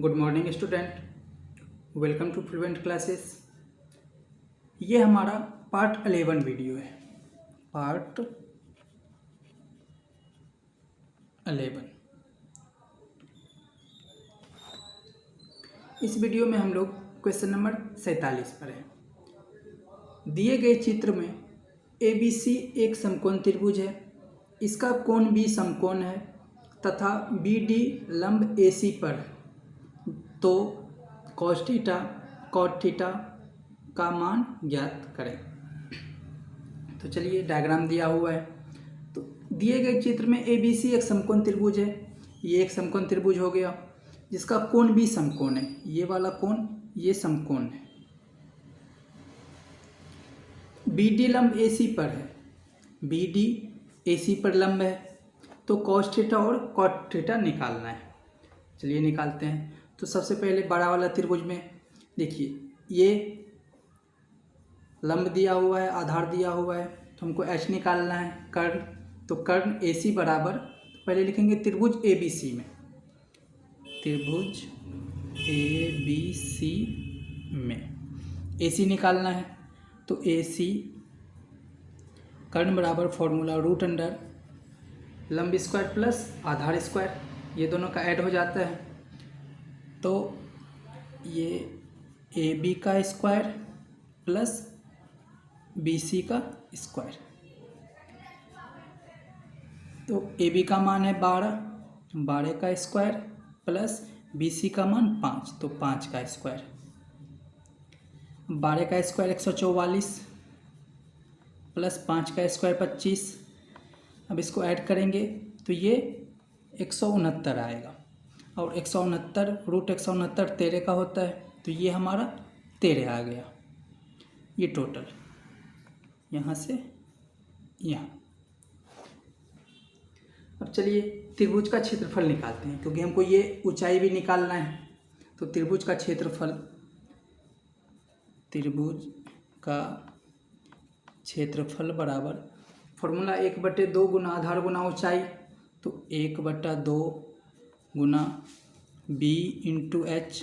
Good morning student, welcome to fluent classes. ये हमारा part 11 video है। पार्ट 11। इस वीडियो में हम लोग क्वेश्चन नंबर 47 पर हैं। दिए गए चित्र में ABC एक समकोण त्रिभुज है, इसका कोण B समकोण है तथा BD लंब AC पर है, तो cos थीटा cot थीटा का मान ज्ञात करें। तो चलिए, डायग्राम दिया हुआ है। तो दिए गए चित्र में ABC एक समकोण त्रिभुज है। ये एक समकोण त्रिभुज हो गया जिसका कोण भी समकोण है। ये वाला कोण ये समकोण है। BD लंब AC पर है। BD AC पर लंब है, तो cos थीटा और cot थीटा निकालना है। चलिए निकालते हैं। तो सबसे पहले बड़ा वाला त्रिभुज में देखिए, ये लंब दिया हुआ है, आधार दिया हुआ है, तो हमको H निकालना है, कर्ण। तो कर्ण AC बराबर, पहले लिखेंगे त्रिभुज ABC में, त्रिभुज ABC में AC निकालना है। तो AC कर्ण बराबर फॉर्मूला रूट अंडर लंब स्क्वायर प्लस आधार स्क्वायर, ये दोनों का ऐड हो जाता है। तो ये AB का स्क्वायर प्लस BC का स्क्वायर। तो AB का मान है 12 का स्क्वायर प्लस BC का मान 5, तो 5 का स्क्वायर। 12 का स्क्वायर 144 प्लस 5 का स्क्वायर 25। अब इसको ऐड करेंगे तो ये 169 आएगा, और 169 रूट 169 13 का होता है, तो ये हमारा 13 आ गया। ये टोटल यहाँ से यहाँ। अब चलिए त्रिभुज का क्षेत्रफल निकालते हैं, क्योंकि हमको ये ऊंचाई भी निकालना है। तो त्रिभुज का क्षेत्रफल बराबर फॉर्मूला 1/2 गुना आधार गुना ऊंचाई। तो 1/2 गुना B इंटू H।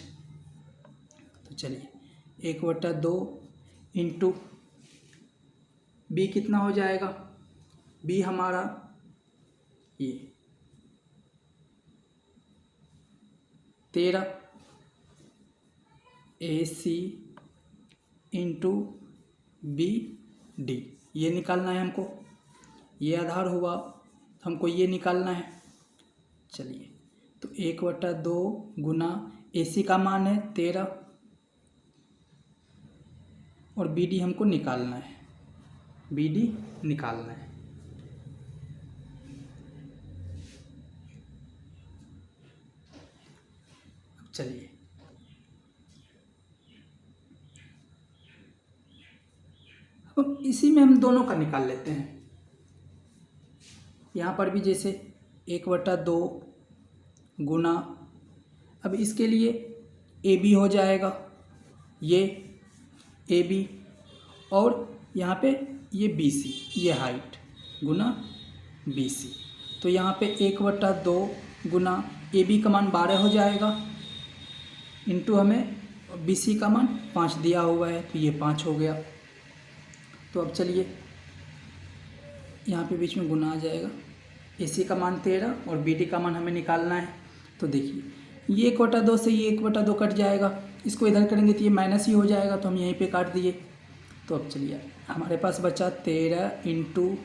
तो चलिए 1/2 इंटू B कितना हो जाएगा? B हमारा ये 13 AC इंटू BD, ये निकालना है हमको। ये आधार हुआ, हमको ये निकालना है। चलिए, तो 1/2 गुना AC का मान है 13 और BD हमको निकालना है। BD निकालना है। चलिए, अब इसी में हम दोनों का निकाल लेते हैं। यहाँ पर भी जैसे 1/2 गुना, अब इसके लिए AB हो जाएगा, ये AB, और यहाँ पे ये BC, ये हाइट गुना BC। तो यहाँ पे 1/2 गुना AB का मान 12 हो जाएगा, इंटू हमें BC का मान 5 दिया हुआ है, तो ये 5 हो गया। तो अब चलिए, यहाँ पे बीच में गुना आ जाएगा। AC का मान 13 और BD का मान हमें निकालना है। तो देखिए, ये 1/2 से ये 1/2 कट जाएगा, इसको इधर करेंगे तो ये माइनस ही हो जाएगा, तो हम यहीं पे काट दिए। तो अब चलिए, हमारे पास बचा 13 इंटू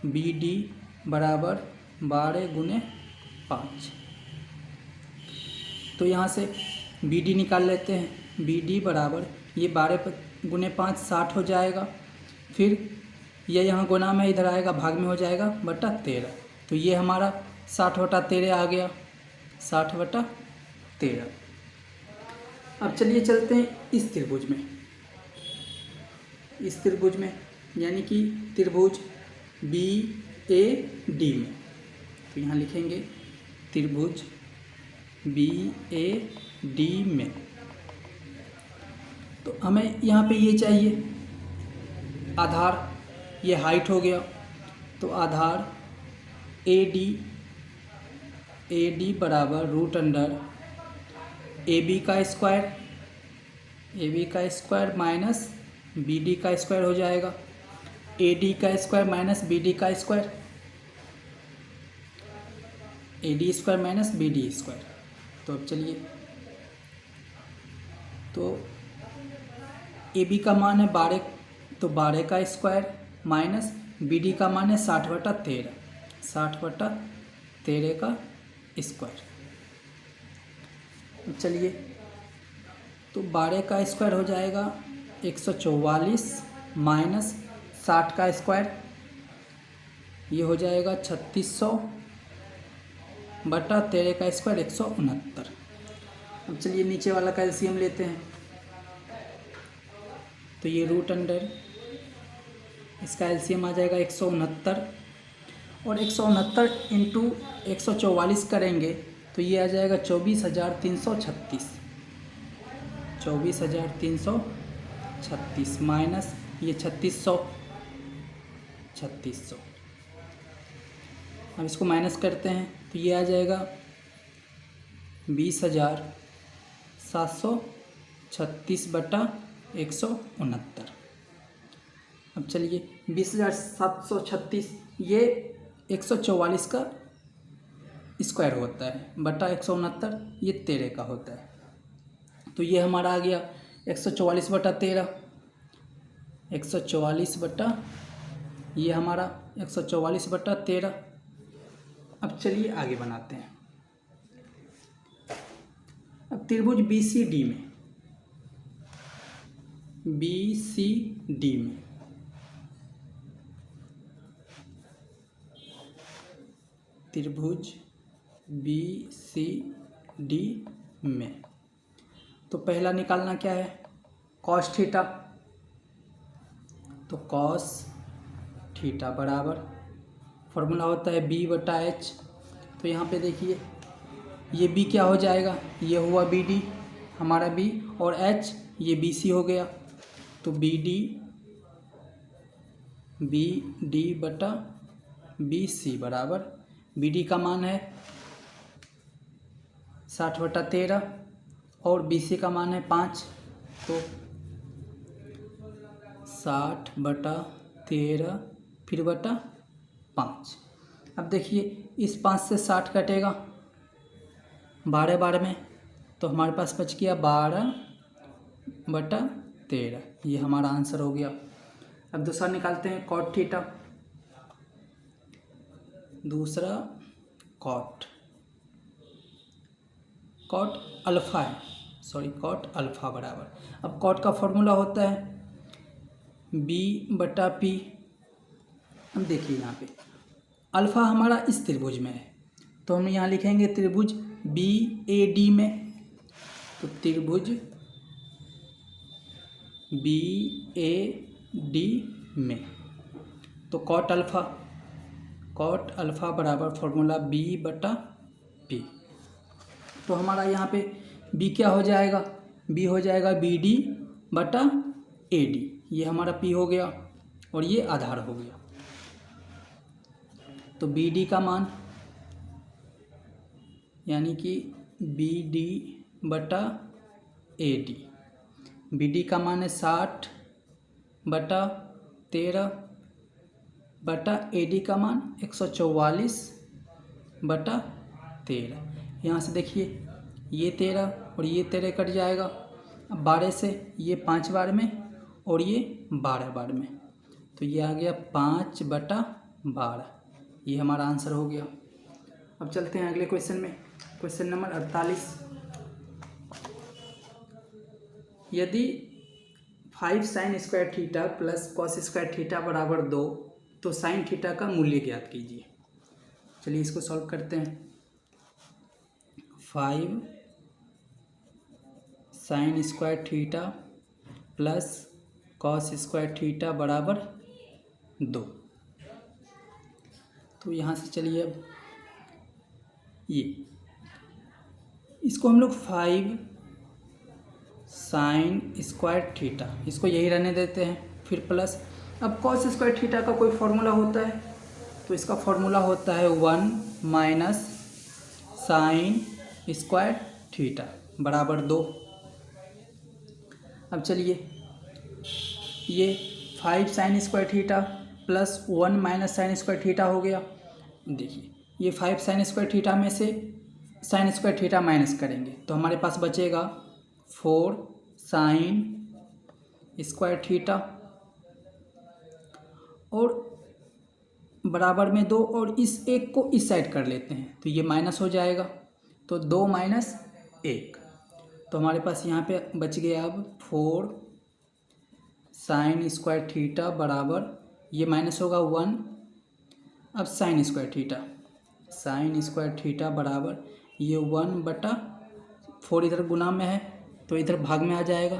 BD बराबर 12 गुने 5। तो यहाँ से BD निकाल लेते हैं। BD बराबर ये 12 गुने 5 60 हो जाएगा। फिर ये यहाँ गुना में इधर आएगा, भाग में हो जाएगा बटा 13। तो ये हमारा 60/13 आ गया, 60/13। अब चलिए चलते हैं इस त्रिभुज में। इस त्रिभुज में यानी कि त्रिभुज BAD में, तो यहाँ लिखेंगे त्रिभुज BAD में। तो हमें यहाँ पे ये चाहिए आधार, ये हाइट हो गया। तो आधार AD बराबर रूट अंडर ए बी का स्क्वायर माइनस बी डी का स्क्वायर हो जाएगा, ए डी का स्क्वायर माइनस बी डी का square, A D square minus B D square. तो अब चलिए, तो ए बी का मान है 12, तो 12 का स्क्वायर माइनस बी डी का मान है 60/13, 60/13 का स्क्वायर। चलिए, तो 12 का स्क्वायर हो जाएगा 144 माइनस 60 का स्क्वायर, ये हो जाएगा 3600/13 का स्क्वायर 169। अब चलिए नीचे वाला का एलसीएम लेते हैं। तो ये रूट अंडर इसका एलसीएम आ जाएगा 169, और 169 इंटू 144 करेंगे तो ये आ जाएगा 24,336, 24,336 माइनस ये 3600। अब इसको माइनस करते हैं तो ये आ जाएगा 20,736/169। अब चलिए 20,736 ये 144 का स्क्वायर होता है बटा 169, ये 13 का होता है। तो ये हमारा आ गया 144/13, 144 ये हमारा 144/13। अब चलिए आगे बनाते हैं। अब त्रिभुज बी सी डी में त्रिभुज बी सी डी में तो पहला निकालना क्या है, कॉस थीटा। तो कॉस थीटा बराबर फॉर्मूला होता है B/H। तो यहाँ पे देखिए ये B क्या हो जाएगा, ये हुआ BD हमारा B, और H ये BC हो गया। तो BD/BC बराबर BD का मान है 60/13 और BC का मान है 5, तो 60/13 फिर बटा 5। अब देखिए इस 5 से 60 कटेगा 12 में, तो हमारे पास बच गया 12/13, ये हमारा आंसर हो गया। अब दूसरा निकालते हैं कॉट थीटा। दूसरा कॉट अल्फ़ा है, कॉट अल्फ़ा बराबर, अब कॉट का फॉर्मूला होता है B/P। हम देखिए यहाँ पे अल्फ़ा हमारा इस त्रिभुज में है, तो हम यहाँ लिखेंगे त्रिभुज BAD में। तो त्रिभुज BAD में तो कॉट अल्फ़ा बराबर फॉर्मूला B/P। तो हमारा यहाँ पे B क्या हो जाएगा, B हो जाएगा BD/AD, ये हमारा P हो गया और ये आधार हो गया। तो BD का मान यानी कि BD/AD, BD का मान है 60/13 बटा AD का मान 144/13। यहाँ से देखिए ये 13 और ये 13 कट जाएगा, अब 12 से ये 5 बार में और ये 12 बार में, तो ये आ गया 5/12, ये हमारा आंसर हो गया। अब चलते हैं अगले क्वेश्चन में, क्वेश्चन नंबर 48। यदि 5 sin square theta plus cos square theta बराबर 2 तो साइन थीटा का मूल्य ज्ञात कीजिए। चलिए इसको सॉल्व करते हैं। 5 sin square theta plus cos square theta बराबर 2। तो यहाँ से चलिए अब ये इसको हम लोग 5 sin स्क्वायर थीटा इसको यही रहने देते हैं, फिर प्लस अब कॉस स्क्वायर थीटा का कोई फॉर्मूला होता है, तो इसका फॉर्मूला होता है 1 माइनस साइन स्क्वायर थीटा। बराबर 2। अब चलिए ये 5 sine square theta plus 1 minus sine square theta हो गया। देखिए ये 5 साइन स्क्वायर थीटा में से साइन स्क्वायर थीटा माइनस करेंगे तो हमारे पास बचेगा 4 साइन स्क्वायर थीटा और बराबर में 2, और इस एक को इस साइड कर लेते हैं तो ये माइनस हो जाएगा, तो 2 माइनस 1, तो हमारे पास यहाँ पे बच गया अब 4 साइन स्क्वायर थीटा बराबर, ये माइनस होगा 1, अब साइन स्क्वायर थीटा बराबर ये 1/4, इधर गुना में है तो इधर भाग में आ जाएगा,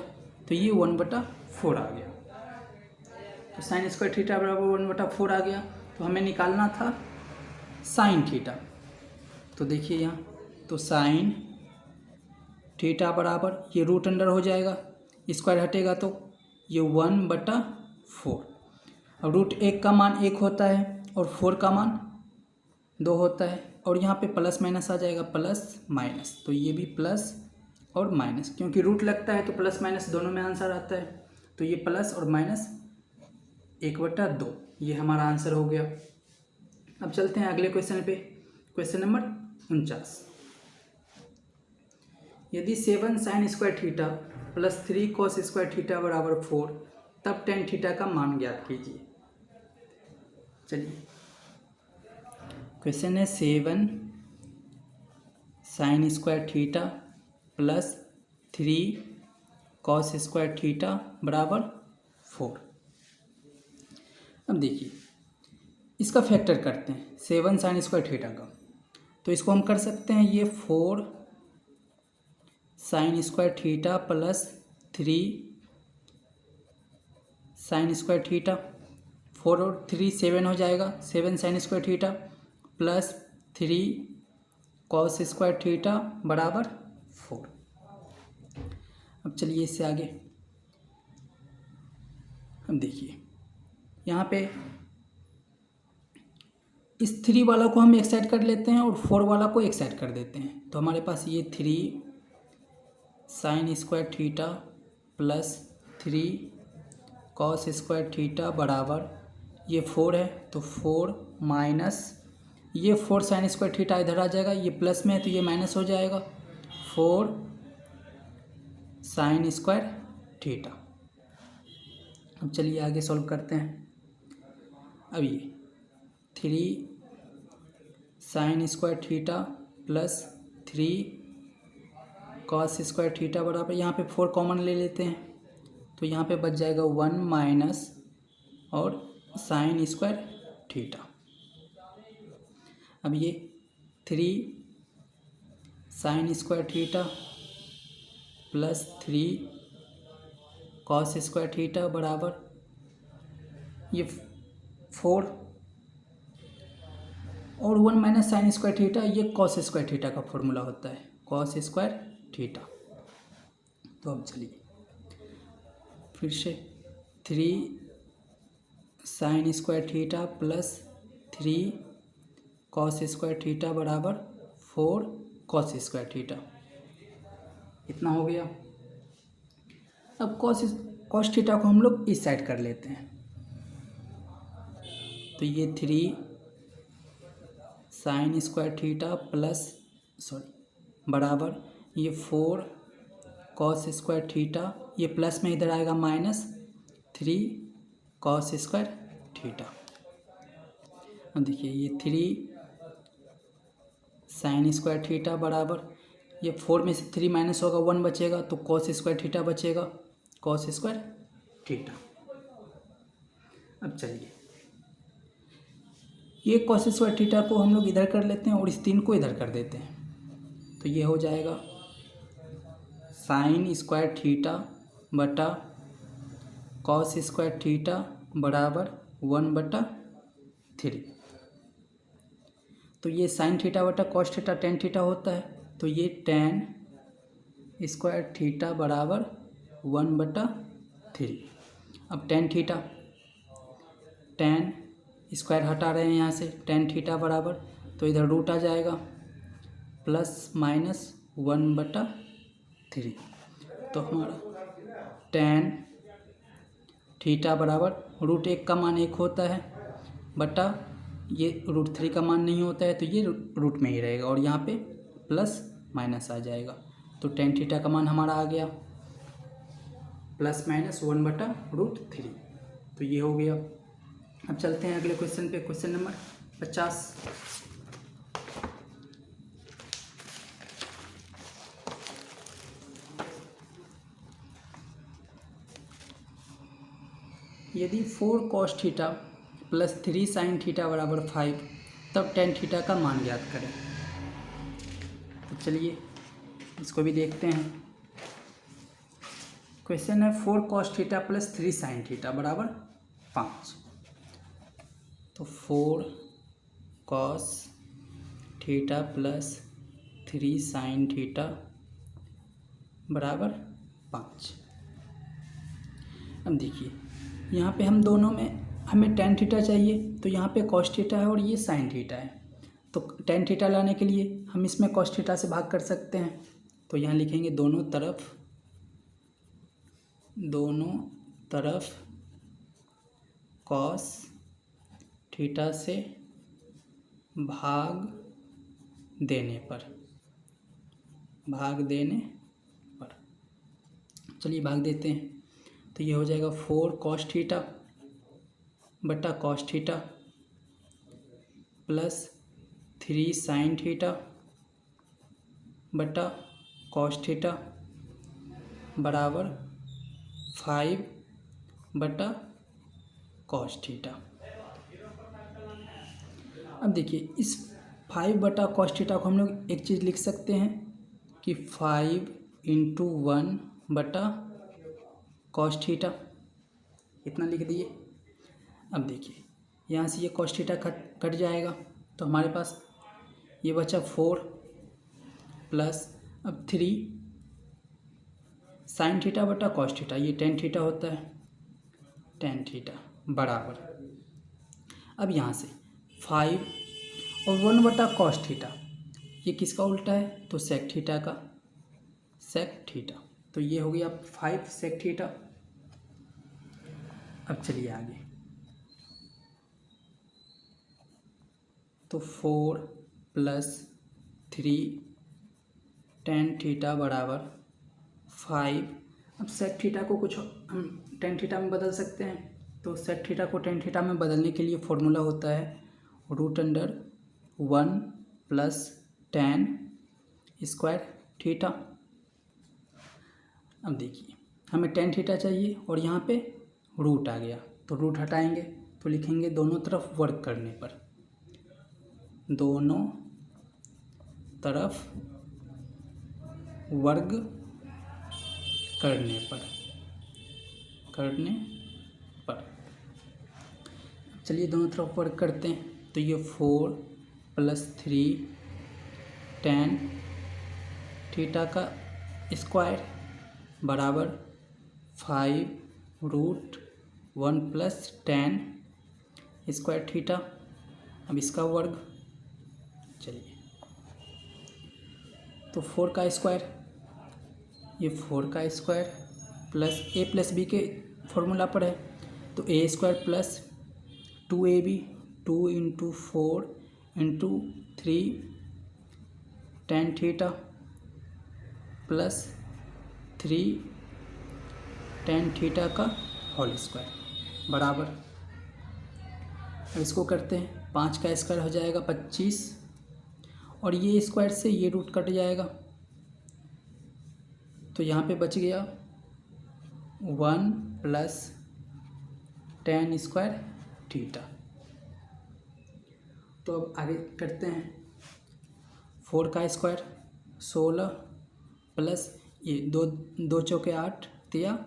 तो ये 1/4 आ गया। तो साइन स्क्वायर थीटा बराबर 1/4 आ गया। तो हमें निकालना था साइन थीटा, तो देखिए यहाँ, तो साइन थीटा बराबर ये रूट अंडर हो जाएगा, स्क्वायर हटेगा तो ये 1/4। अब रूट 1 का मान 1 होता है और 4 का मान 2 होता है, और यहाँ पे प्लस माइनस आ जाएगा, प्लस माइनस, तो ये भी प्लस और माइनस, क्योंकि रूट लगता है तो प्लस माइनस दोनों में आंसर आता है, तो ये प्लस और माइनस 1/2, ये हमारा आंसर हो गया। अब चलते हैं अगले क्वेश्चन पे, क्वेश्चन नंबर 49। यदि 7 sine square theta plus 3 cos square theta बराबर 4, तब टेन थीटा का मान ज्ञात कीजिए। चलिए क्वेश्चन है 7 sine square theta plus 3 cos square theta बराबर 4। अब देखिए इसका फैक्टर करते हैं 7 साइन स्क्वायर थीटा का, तो इसको हम कर सकते हैं ये 4 sine square theta plus 3 sine square theta, 4 और 3 7 हो जाएगा, 7 sine square theta plus 3 cos square theta बराबर 4। अब चलिए इससे आगे, अब देखिए यहाँ पे इस 3 वाला को हम एक साइड कर लेते हैं और 4 वाला को एक साइड कर देते हैं, तो हमारे पास ये 3 sine square theta plus 3 cos square theta बराबर ये 4 है, तो 4 माइनस ये 4 साइन स्क्वायर थीटा इधर आ जाएगा, ये प्लस में है तो ये माइनस हो जाएगा, 4 साइन स्क्वायर थीटा। अब चलिए आगे सॉल्व करते हैं। अब ये 3 sine square theta plus 3 cos square theta बराबर, यहाँ पे 4 कॉमन ले लेते हैं तो यहाँ पे बच जाएगा 1 माइनस और साइन स्क्वायर थीटा। अब ये 3 sine square theta plus 3 cos square theta बराबर ये 4 और 1 माइनस साइन स्क्वायर थीटा, ये कॉस स्क्वायर थीटा का फॉर्मूला होता है, कॉस स्क्वायर थीटा। तो अब चलिए फिर से 3 sine square theta plus 3 cos square theta बराबर 4 कॉस स्क्वायर थीटा, इतना हो गया। अब कॉस थीटा को हम लोग इस साइड कर लेते हैं, तो ये 3 साइन स्क्वायर थीटा प्लस बराबर ये 4 कॉस स्क्वायर थीटा, ये प्लस में इधर आएगा माइनस 3 कॉस स्क्वायर थीटा। अब देखिए ये 3 साइन स्क्वायर थीटा बराबर ये 4 में से 3 माइनस होगा 1 बचेगा, तो कॉस स्क्वायर थीटा बचेगा, कॉस स्क्वायर थीटा। अब चलिए ये कॉस स्क्वायर थीटा को हम लोग इधर कर लेते हैं और इस 3 को इधर कर देते हैं, तो ये हो जाएगा साइन स्क्वायर थीटा बटा कॉस स्क्वायर थीटा बराबर 1/3। तो ये साइन थीटा बटा कॉस थीटा टेन थीटा होता है, तो ये टेन स्क्वायर थीटा बराबर 1/3। अब टेन थीटा, टेन स्क्वायर हटा रहे हैं यहाँ से, टेन थीटा बराबर, तो इधर रूट आ जाएगा प्लस माइनस 1/3। 3। तो हमारा tan थीटा बराबर √1 का मान 1 होता है बटा ये √3 का मान नहीं होता है, तो ये रूट में ही रहेगा और यहाँ पे प्लस माइनस आ जाएगा। तो tan थीटा का मान हमारा आ गया ±1/√3। तो ये हो गया। अब चलते हैं अगले क्वेश्चन पे, क्वेश्चन नंबर 50। यदि 4 cos theta plus 3 sin theta बराबर 5, तब tan थीटा का मान ज्ञात करें। तो चलिए इसको भी देखते हैं। क्वेश्चन है 4 cos theta plus 3 sin theta बराबर 5। तो 4 cos theta plus 3 sin theta बराबर 5। अब देखिए यहाँ पे हम दोनों में हमें tan थीटा चाहिए, तो यहाँ पे cos थीटा है और ये sin थीटा है। तो tan थीटा लाने के लिए हम इसमें cos थीटा से भाग कर सकते हैं। तो यहाँ लिखेंगे दोनों तरफ cos थीटा से भाग देने पर चलिए भाग देते हैं। तो ये हो जाएगा 4 cos थीटा बटा cos theta plus 3 sin theta बटा cos थीटा बराबर 5 बटा cos थीटा। अब देखिए इस 5 बटा cos थीटा को हम लोग एक चीज़ लिख सकते हैं कि 5 × 1 बटा cos थीटा, इतना लिख दिए। अब देखिए यहाँ से ये cos थीटा कट जाएगा, तो हमारे पास ये बचा 4 प्लस अब 3 sin थीटा बटा cos थीटा, ये tan थीटा होता है, tan थीटा बराबर। अब यहाँ से 5 और 1 बटा cos थीटा, ये किसका उल्टा है? तो sec थीटा का, sec थीटा। तो ये हो गया 5 sec थीटा। अब चलिए आगे। तो 4 प्लस 3 tan थीटा बराबर 5। अब sec थीटा को कुछ हम tan थीटा में बदल सकते हैं। तो sec थीटा को tan थीटा में बदलने के लिए फॉर्मूला होता है √1 प्लस tan स्क्वायर थीटा। अब देखिए हमें tan थीटा चाहिए और यहाँ पे रूट आ गया, तो रूट हटाएंगे तो लिखेंगे दोनों तरफ वर्ग करने पर, दोनों तरफ वर्ग करने पर। चलिए दोनों तरफ वर्ग करते हैं। तो ये 4 प्लस 3 tan थीटा का स्क्वायर बराबर 5√1 प्लस tan स्क्वायर थीटा। अब इसका वर्ग, चलिए तो 4 का स्क्वायर, ये 4 का square plus a plus b के फॉर्मूला पर है, तो a square plus 2ab 2 × 4 × 3 tan theta plus 3 tan theta का होल स्क्वायर बराबर। अब इसको करते हैं, 5 का स्क्वायर हो जाएगा 25 और ये स्क्वायर से ये रूट कट जाएगा, तो यहाँ पे बच गया 1 प्लस tan स्क्वायर थीटा। तो अब आगे करते हैं। 4 का स्क्वायर 16 प्लस ये 2 चौके 8 तिया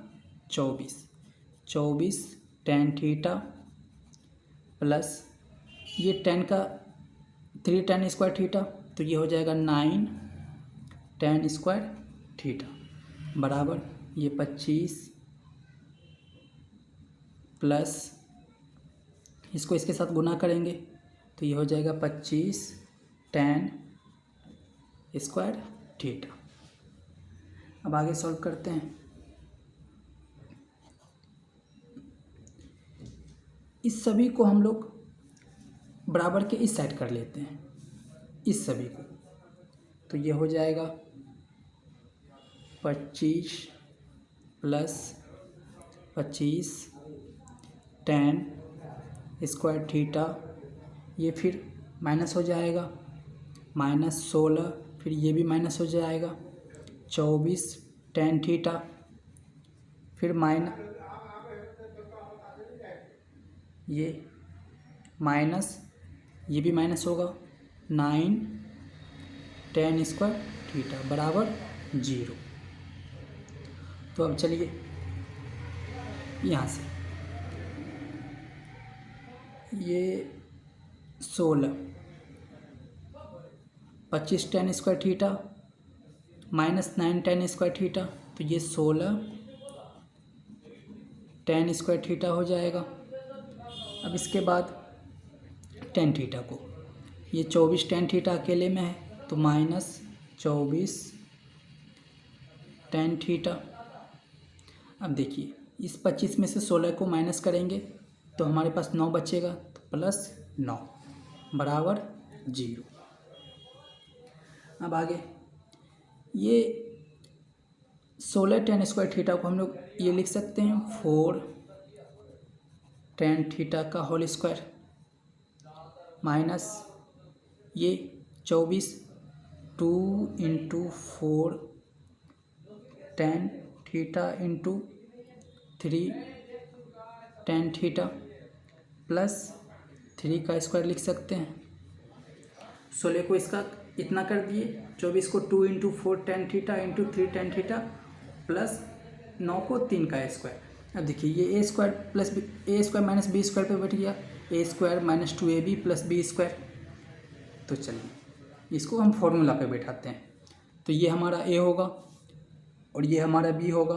24 tan थीटा प्लस ये tan का 3 tan स्क्वायर थीटा, तो ये हो जाएगा 9 tan स्क्वायर थीटा बराबर ये 25 प्लस इसको इसके साथ गुना करेंगे तो ये हो जाएगा 25 tan स्क्वायर थीटा। अब आगे सॉल्व करते हैं। इस सभी को हम लोग बराबर के इस साइड कर लेते हैं, इस सभी को। तो ये हो जाएगा 25 प्लस 25 tan स्क्वायर थीटा, ये फिर माइनस हो जाएगा, -16, फिर ये भी माइनस हो जाएगा, 24 tan थीटा, फिर ये माइनस, ये भी माइनस होगा, 9 tan स्क्वायर थीटा बराबर 0। तो अब चलिए यहाँ से ये 16 25 tan square theta -9 tan square theta, तो ये 16 tan स्क्वायर थीटा हो जाएगा। अब इसके बाद tan थीटा को, ये 24 tan थीटा अकेले में है तो -24 tan थीटा। अब देखिए इस 25 में से 16 को माइनस करेंगे तो हमारे पास 9 बचेगा, तो +9 बराबर 0। अब आगे ये 16 tan स्क्वायर थीटा को हम लोग ये लिख सकते हैं 4 tan थीटा का होल स्क्वायर, माइनस ये 24 2 × 4 tan theta × 3 tan theta plus 3 का स्क्वायर लिख सकते हैं। 16 को इसका इतना कर दिए, 24 को 2 × 4 tan theta × 3 tan theta plus 9 को 3 का स्क्वायर। अब देखिए ये a square plus a square minus b square पे बैठ गया, a square minus 2ab plus b square. तो चलिए इसको हम फॉर्मूला पे बैठाते हैं। तो ये हमारा a होगा और ये हमारा b होगा,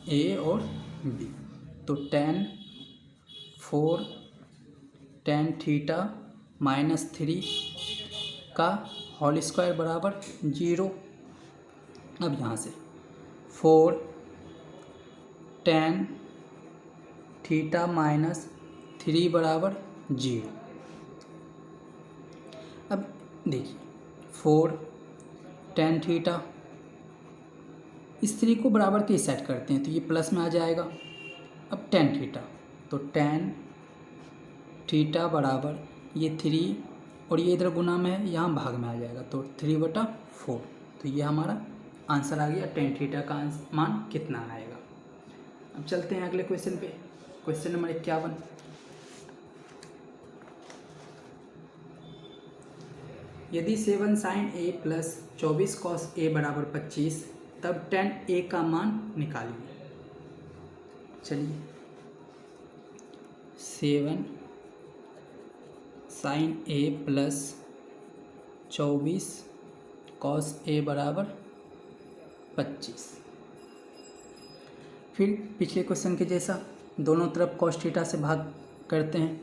a और b। तो tan 4 tan थीटा -3 का होल स्क्वायर बराबर 0। अब यहाँ से 4 tan थीटा -3 बराबर 0। अब देखिए 4 tan थीटा, इस 3 को बराबर के सेट करते हैं तो ये प्लस में आ जाएगा। अब tan थीटा, तो tan थीटा बराबर ये 3 और ये इधर गुना में है, यहाँ भाग में आ जाएगा, तो 3/4। तो ये हमारा आंसर आ गया। tan थीटा का मान कितना आएगा। अब चलते हैं अगले क्वेश्चन पे, क्वेश्चन नंबर 51। यदि 7 sin a plus 24 cos a बराबर 25, तब tan a का मान निकालिए। चलिए 7 sin a plus 24 cos a बराबर 25। फिर पिछले क्वेश्चन के जैसा दोनों तरफ cos थीटा से भाग करते हैं।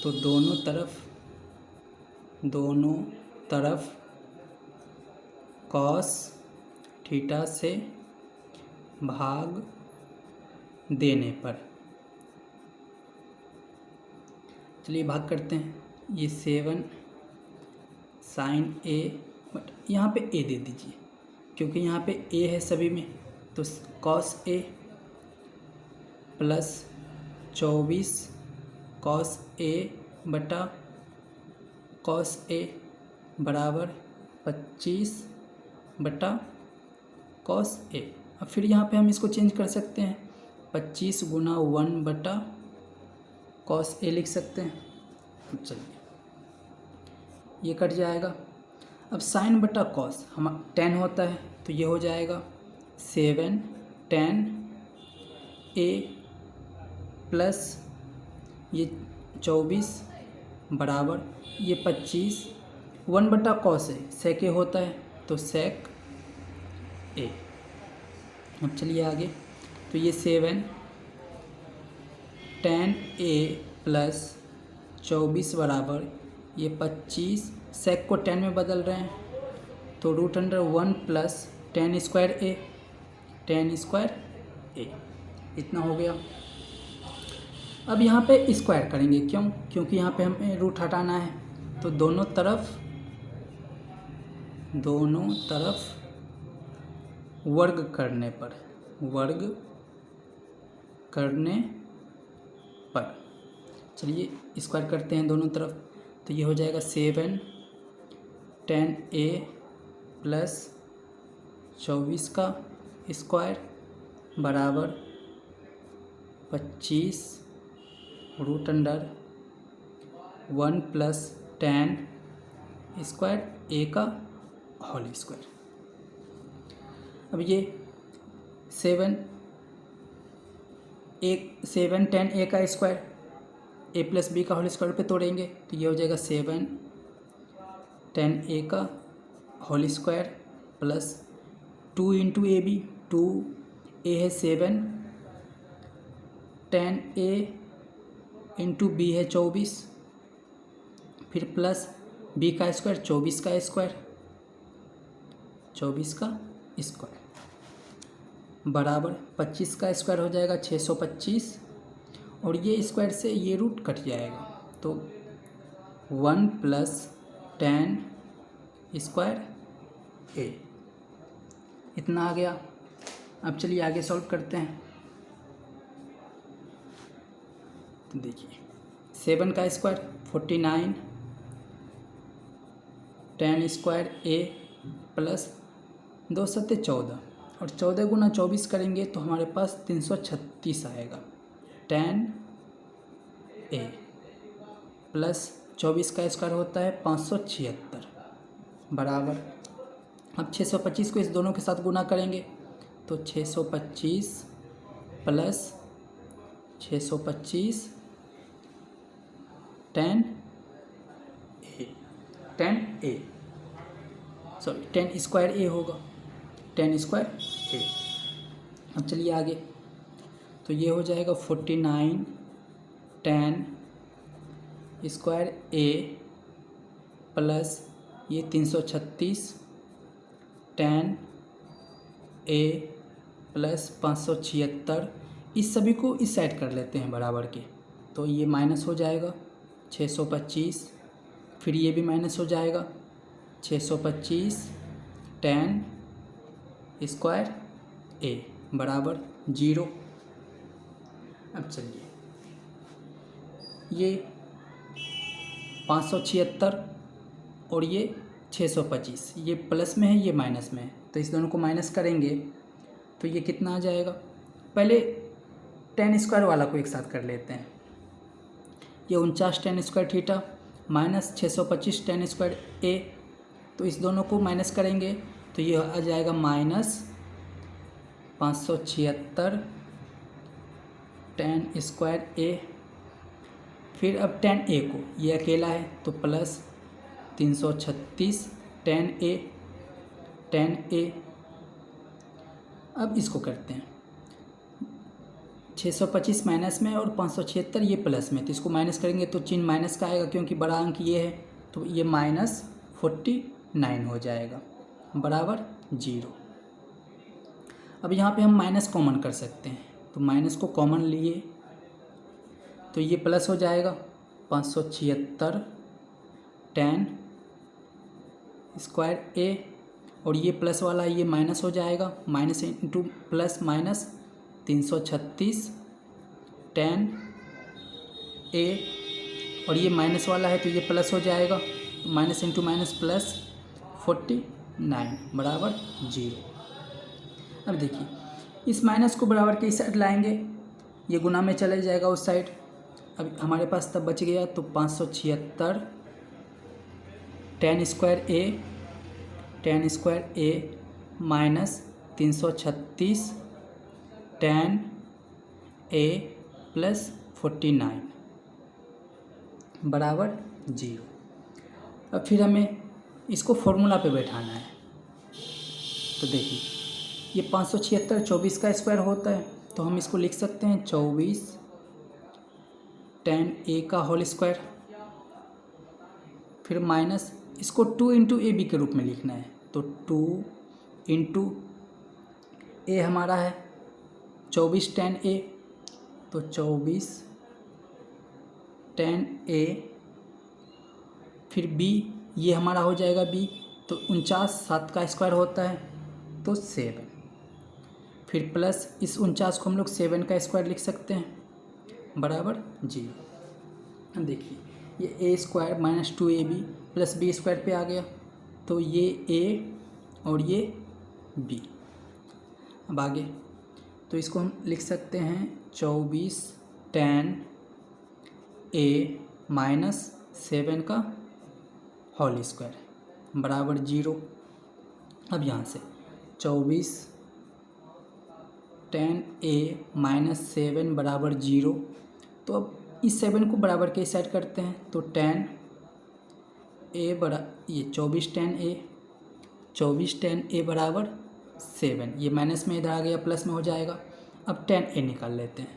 तो दोनों तरफ cos थीटा से भाग देने पर, चलिए भाग करते हैं। ये 7 sin a, बट यहाँ पे a दे दीजिए क्योंकि यहाँ पे a है सभी में, तो cos a plus 24 cos a बटा cos a बराबर 25 बटा cos a। अब फिर यहाँ पे हम इसको चेंज कर सकते हैं, 25 गुना 1 बटा cos a लिख सकते हैं। चलिए ये कट जाएगा। अब साइन बटा cos हम tan होता है तो ये हो जाएगा 7 tan a प्लस ये 24 बराबर ये 25, 1 बटा cos a sec a होता है तो sec a। अब चलिए आगे, तो ये 7 tan a प्लस 24 बराबर ये 25, sec को tan में बदल रहे हैं तो √1 प्लस टेन स्क्वायर ए, टेन स्क्वायर ए, इतना हो गया। अब यहाँ पे स्क्वायर करेंगे, क्यों? क्योंकि यहाँ पे हमें रूट हटाना है, तो दोनों तरफ वर्ग करने पर चलिए स्क्वायर करते हैं दोनों तरफ, तो ये हो जाएगा 7 टेन ए प्लस 24 का स्क्वायर बराबर 25 root under 1 plus ten square A का होल स्क्वायर। अब ये 7 टेन ए का स्क्वायर ए प्लस बी का होल स्क्वायर पे तोड़ेंगे, तो ये हो जाएगा 7 टेन ए का whole square plus 2 into A B, 2 A है 7 टेन ए इंटू बी है 24, फिर प्लस बी का स्क्वायर 24 का स्क्वायर बराबर 25 का स्क्वायर हो जाएगा 625, और ये स्क्वायर से ये रूट कट जाएगा, तो 1 प्लस टेन स्क्वायर ए, इतना आ गया। अब चलिए आगे सॉल्व करते हैं। तो देखिए 7 का square 49 ten square A plus 2 सत्ते 14, और 14 गुना 24 करेंगे तो हमारे पास 336 आएगा। टेन ए प्लस 24 का स्क्वायर होता है 576 बराबर, अब 625 को इस दोनों के साथ गुना करेंगे तो 625 प्लस 625 टेन स्क्वायर ए होगा, 10 स्क्वायर ए। अब चलिए आगे, तो ये हो जाएगा 49 टेन स्क्वायर ए प्लस ये 336 टेन ए प्लस 576, इस सभी को इस साइड कर लेते हैं बराबर के, तो ये माइनस हो जाएगा 625, फिर ये भी माइनस हो जाएगा 625 टेन स्क्वायर ए बराबर 0। अब चलिए ये 576 और ये 625, ये प्लस में है ये माइनस में है, तो इस दोनों को माइनस करेंगे तो ये कितना आ जाएगा। पहले 10 स्क्वायर वाला को एक साथ कर लेते हैं, ये 49 ten square theta minus 625 ten square A, तो इस दोनों को माइनस करेंगे तो ये आ जाएगा माइनस 576 टेन स्क्वायर ए, फिर अब टेन ए को, ये अकेला है तो प्लस 336 टेन ए। अब इसको करते हैं, 625 माइनस में और 576 ये प्लस में, तो इसको माइनस करेंगे तो चिन्ह माइनस का आएगा क्योंकि बड़ा अंक ये है, तो ये माइनस 49 हो जाएगा बराबर 0। अब यहाँ पे हम माइनस कॉमन कर सकते हैं, तो माइनस को कॉमन लिए तो ये प्लस हो जाएगा 576 टेन स्क्वायर ए, और ये प्लस वाला ये माइनस हो जाएगा, minus into plus minus 336 ten A, और ये माइनस वाला है तो ये प्लस हो जाएगा, माइनस इंटू माइनस प्लस 49 बराबर 0। अब देखिए इस माइनस को बराबर के इस साइड लाएंगे, ये गुना में चले जाएगा उस साइड। अब हमारे पास तब बच गया तो 576 टेन स्क्वायर ए माइनस 336 टेन ए प्लस 49 बराबर 0। अब फिर हमें इसको फॉर्मूला पे बैठाना है, तो देखिए ये 576 24 का स्क्वायर होता है, तो हम इसको लिख सकते हैं 24 टेन ए का होल स्क्वायर, फिर माइनस इसको 2 इंटू ए बी के रूप में लिखना है, तो 2 इंटू ए हमारा है 24 tan a, तो 24 tan a, फिर b ये हमारा हो जाएगा b, तो 49 7 का स्क्वायर होता है तो 7, फिर प्लस इस 49 को हम लोग 7 का स्क्वायर लिख सकते हैं बराबर 0। अब देखिए ये a square minus 2ab plus b square पे आ गया, तो ये a और ये b। अब आगे तो इसको हम लिख सकते हैं 24 tan a माइनस 7 का होल स्क्वायर बराबर 0। अब यहाँ से 24 tan a माइनस 7 बराबर 0, तो अब इस 7 को बराबर के साइड करते हैं, तो tan a ये 24 tan a बराबर 7, ये माइनस में इधर आ गया प्लस में हो जाएगा। अब tan a निकाल लेते हैं,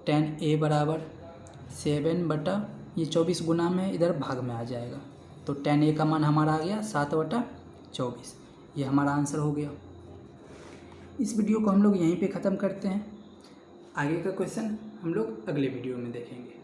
tan a बराबर 7 बटा ये 24 गुना में इधर भाग में आ जाएगा, तो tan a का मान हमारा आ गया 7/24। ये हमारा आंसर हो गया। इस वीडियो को हम लोग यहीं पे ख़त्म करते हैं। आगे का क्वेश्चन हम लोग अगले वीडियो में देखेंगे।